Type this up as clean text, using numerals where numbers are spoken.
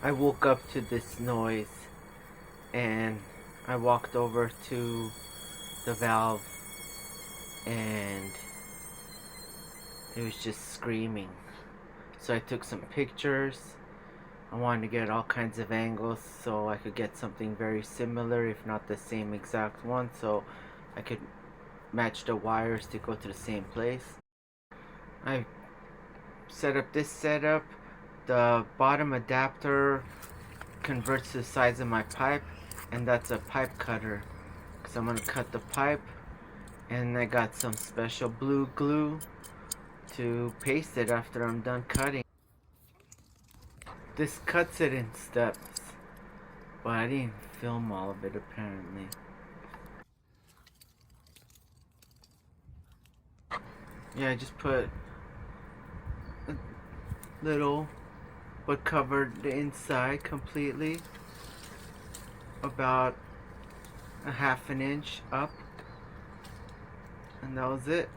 I woke up to this noise and I walked over to the valve and it was just screaming. So I took some pictures. I wanted to get all kinds of angles so I could get something very similar, if not the same exact one, so I could match the wires to go to the same place. I set up this setup. The bottom adapter converts to the size of my pipe, and that's a pipe cutter because I'm gonna cut the pipe. And I got some special blue glue to paste it after I'm done cutting. This cuts it in steps, but I didn't film all of it apparently. Yeah, I just put a little, but covered the inside completely, about a half an inch up, and that was it.